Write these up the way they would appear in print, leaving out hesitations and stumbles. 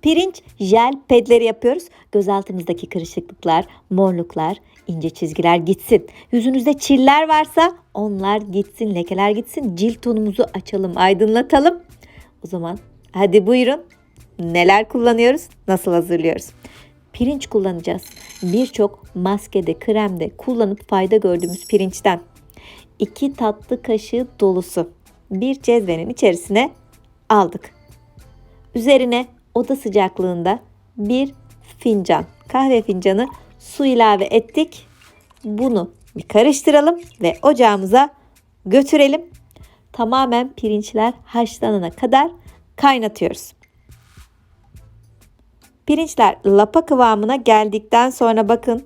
Pirinç jel pedleri yapıyoruz. Göz altımızdaki kırışıklıklar, morluklar, ince çizgiler gitsin. Yüzünüzde çiller varsa onlar gitsin, lekeler gitsin. Cilt tonumuzu açalım, aydınlatalım. O zaman hadi buyurun. Neler kullanıyoruz? Nasıl hazırlıyoruz? Pirinç kullanacağız. Birçok maskede, kremde kullanıp fayda gördüğümüz pirinçten 2 tatlı kaşığı dolusu bir cezvenin içerisine aldık. Üzerine oda sıcaklığında bir fincan, kahve fincanı su ilave ettik. Bunu bir karıştıralım ve ocağımıza götürelim. Tamamen pirinçler haşlanana kadar kaynatıyoruz. Pirinçler lapa kıvamına geldikten sonra bakın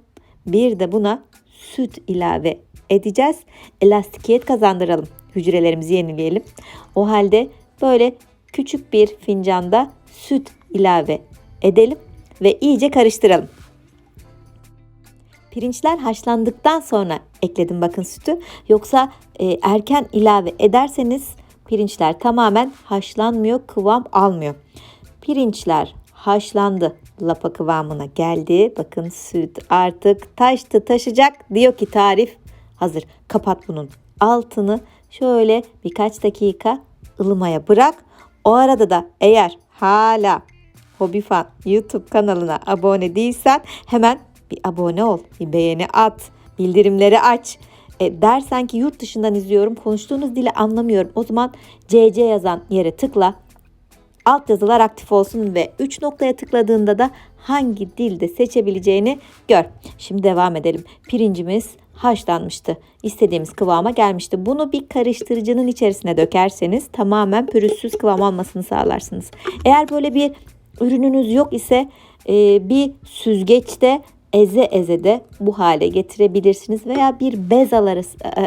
bir de buna süt ilave edeceğiz. Elastikiyet kazandıralım. Hücrelerimizi yenileyelim. O halde böyle küçük bir fincanda süt ilave edelim ve iyice karıştıralım. Pirinçler haşlandıktan sonra ekledim bakın sütü. Yoksa erken ilave ederseniz pirinçler tamamen haşlanmıyor, kıvam almıyor. Pirinçler haşlandı, lapa kıvamına geldi. Bakın süt artık taşacak diyor ki tarif hazır. Kapat bunun altını, şöyle birkaç dakika ılımaya bırak. O arada da eğer hala Hobifan YouTube kanalına abone değilsen hemen bir abone ol, bir beğeni at, bildirimleri aç. Dersen ki yurt dışından izliyorum, konuştuğunuz dili anlamıyorum. O zaman CC yazan yere tıkla. Alt yazılar aktif olsun ve 3 noktaya tıkladığında da hangi dilde seçebileceğini gör. Şimdi devam edelim. Pirincimiz haşlanmıştı. İstediğimiz kıvama gelmişti. Bunu bir karıştırıcının içerisine dökerseniz tamamen pürüzsüz kıvam almasını sağlarsınız. Eğer böyle bir ürününüz yok ise bir süzgeçte eze eze de bu hale getirebilirsiniz veya bir bez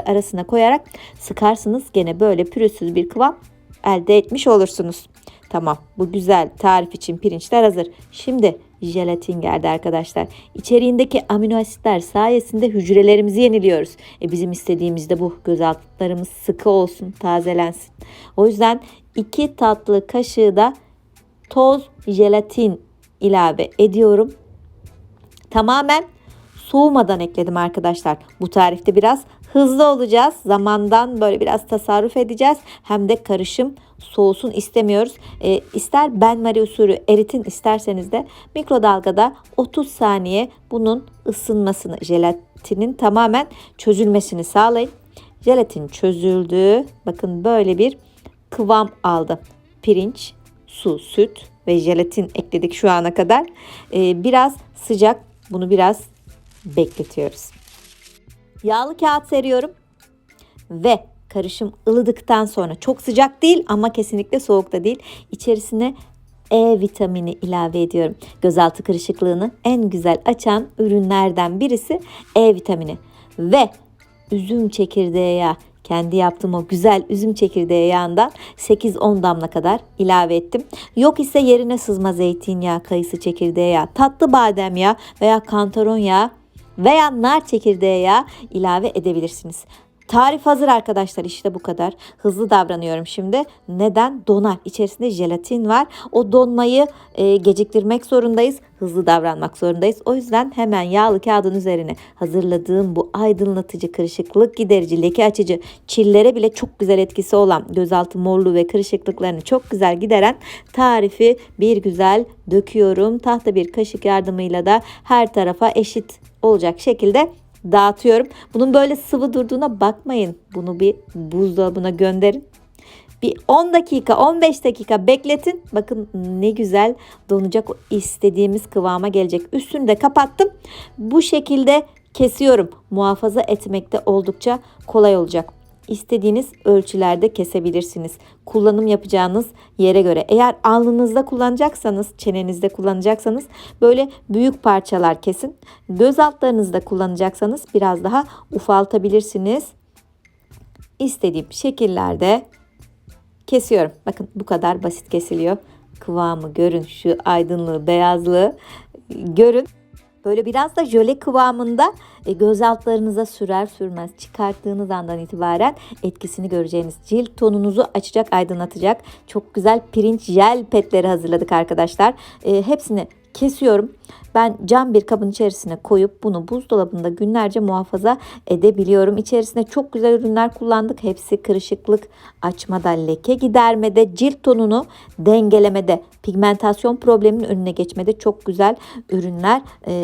arasına koyarak sıkarsınız. Gene böyle pürüzsüz bir kıvam elde etmiş olursunuz. Tamam, bu güzel tarif için pirinçler hazır. Şimdi jelatin geldi arkadaşlar. İçeriğindeki amino asitler sayesinde hücrelerimizi yeniliyoruz. Bizim istediğimiz de bu. Göz altlarımız sıkı olsun, tazelensin. O yüzden 2 tatlı kaşığı da toz jelatin ilave ediyorum. Tamamen soğumadan ekledim arkadaşlar. Bu tarifte biraz hızlı olacağız. Zamandan böyle biraz tasarruf edeceğiz. Hem de karışım soğusun istemiyoruz. İster benmari usulü eritin, isterseniz de mikrodalgada 30 saniye bunun ısınmasını, jelatinin tamamen çözülmesini sağlayın. Jelatin çözüldü. Bakın böyle bir kıvam aldı. Pirinç, su, süt ve jelatin ekledik şu ana kadar. Biraz sıcak. Bunu biraz bekletiyoruz. Yağlı kağıt seriyorum ve karışım ılıdıktan sonra, çok sıcak değil ama kesinlikle soğuk da değil, içerisine E vitamini ilave ediyorum. Gözaltı kırışıklığını en güzel açan ürünlerden birisi E vitamini ve üzüm çekirdeği yağı. Kendi yaptığım o güzel üzüm çekirdeği yağından 8-10 damla kadar ilave ettim. Yok ise yerine sızma zeytinyağı, kayısı çekirdeği yağı, tatlı badem yağı veya kantaron yağı veya nar çekirdeği yağı ilave edebilirsiniz. Tarif hazır arkadaşlar, işte bu kadar. Hızlı davranıyorum şimdi. Neden? Donar. İçerisinde jelatin var. O donmayı geciktirmek zorundayız. Hızlı davranmak zorundayız. O yüzden hemen yağlı kağıdın üzerine hazırladığım bu aydınlatıcı, kırışıklık giderici, leke açıcı, çillere bile çok güzel etkisi olan, gözaltı morluğu ve kırışıklıklarını çok güzel gideren tarifi bir güzel döküyorum. Tahta bir kaşık yardımıyla da her tarafa eşit olacak şekilde dağıtıyorum. Bunun böyle sıvı durduğuna bakmayın. Bunu bir buzdolabına gönderin. Bir 10 dakika, 15 dakika bekletin. Bakın ne güzel donacak, o istediğimiz kıvama gelecek. Üstünü de kapattım. Bu şekilde kesiyorum. Muhafaza etmekte oldukça kolay olacak. İstediğiniz ölçülerde kesebilirsiniz. Kullanım yapacağınız yere göre. Eğer alnınızda kullanacaksanız, çenenizde kullanacaksanız böyle büyük parçalar kesin. Göz altlarınızda kullanacaksanız biraz daha ufaltabilirsiniz. İstediğim şekillerde kesiyorum. Bakın bu kadar basit kesiliyor. Kıvamı görün, şu aydınlığı, beyazlığı görün. Böyle biraz da jöle kıvamında göz altlarınıza sürer sürmez çıkarttığınız andan itibaren etkisini göreceğiniz cilt tonunuzu açacak, aydınlatacak çok güzel pirinç jel petleri hazırladık arkadaşlar. Hepsini kesiyorum. Ben cam bir kabın içerisine koyup bunu buzdolabında günlerce muhafaza edebiliyorum. İçerisine çok güzel ürünler kullandık. Hepsi kırışıklık açmada, leke gidermede, cilt tonunu dengelemede, pigmentasyon probleminin önüne geçmede çok güzel ürünler.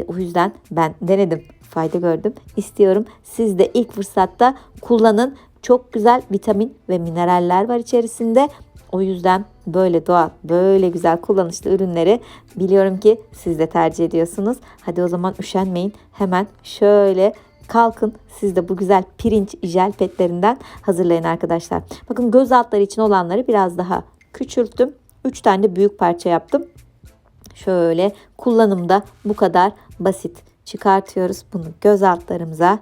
O yüzden ben denedim. Fayda gördüm. İstiyorum siz de ilk fırsatta kullanın. Çok güzel vitamin ve mineraller var içerisinde. O yüzden böyle doğal, böyle güzel kullanışlı ürünleri biliyorum ki siz de tercih ediyorsunuz. Hadi o zaman üşenmeyin. Hemen şöyle kalkın. Siz de bu güzel pirinç jel petlerinden hazırlayın arkadaşlar. Bakın göz altları için olanları biraz daha küçülttüm. 3 tane de büyük parça yaptım. Şöyle kullanımda bu kadar basit. Çıkartıyoruz bunu göz altlarımıza.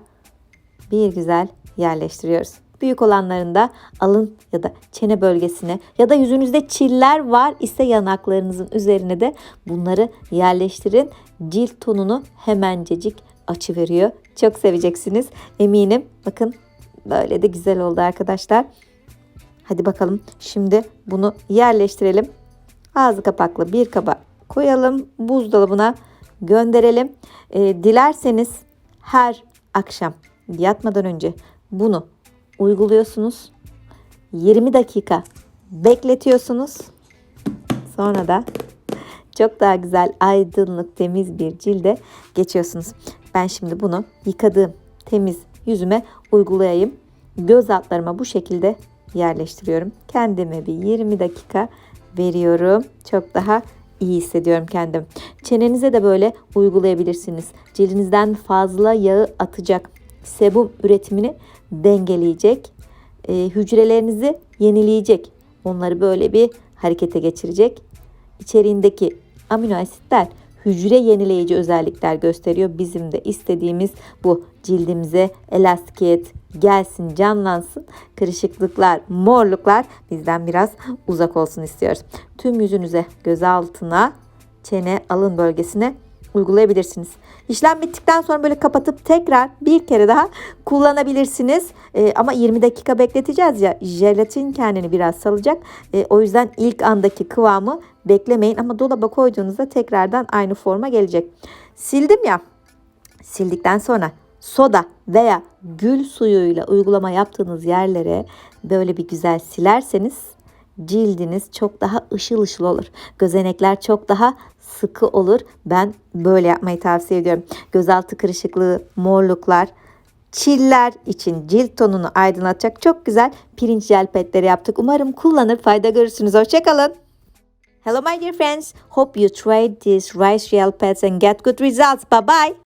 Bir güzel yerleştiriyoruz. Büyük olanlarında alın ya da çene bölgesine ya da yüzünüzde çiller var ise yanaklarınızın üzerine de bunları yerleştirin. Cilt tonunu hemencecik açıveriyor. Çok seveceksiniz eminim. Bakın böyle de güzel oldu arkadaşlar. Hadi bakalım şimdi bunu yerleştirelim. Ağzı kapaklı bir kaba koyalım. Buzdolabına gönderelim. Dilerseniz her akşam yatmadan önce bunu uyguluyorsunuz. 20 dakika bekletiyorsunuz. Sonra da çok daha güzel, aydınlık, temiz bir cilde geçiyorsunuz. Ben şimdi bunu yıkadığım temiz yüzüme uygulayayım. Göz altlarıma bu şekilde yerleştiriyorum. Kendime bir 20 dakika veriyorum. Çok daha iyi hissediyorum kendim. Çenenize de böyle uygulayabilirsiniz. Cildinizden fazla yağı atacak, sebum üretimini dengeleyecek, hücrelerinizi yenileyecek. Onları böyle bir harekete geçirecek. İçeriğindeki amino asitler hücre yenileyici özellikler gösteriyor. Bizim de istediğimiz bu, cildimize elastikiyet gelsin, canlansın. Kırışıklıklar, morluklar bizden biraz uzak olsun istiyoruz. Tüm yüzünüze, göz altına, çene, alın bölgesine uygulayabilirsiniz. İşlem bittikten sonra böyle kapatıp tekrar bir kere daha kullanabilirsiniz. Ama 20 dakika bekleteceğiz ya, jelatin kendini biraz salacak. O yüzden ilk andaki kıvamı beklemeyin ama dolaba koyduğunuzda tekrardan aynı forma gelecek. Sildim ya. Sildikten sonra soda veya gül suyuyla uygulama yaptığınız yerlere böyle bir güzel silerseniz cildiniz çok daha ışıl ışıl olur. Gözenekler çok daha sıkı olur. Ben böyle yapmayı tavsiye ediyorum. Gözaltı kırışıklığı, morluklar, çiller için cilt tonunu aydınlatacak çok güzel pirinç jel petleri yaptık. Umarım kullanır, fayda görürsünüz. Hoşçakalın. Hello my dear friends. Hope you tried these rice gel pets and get good results. Bye bye.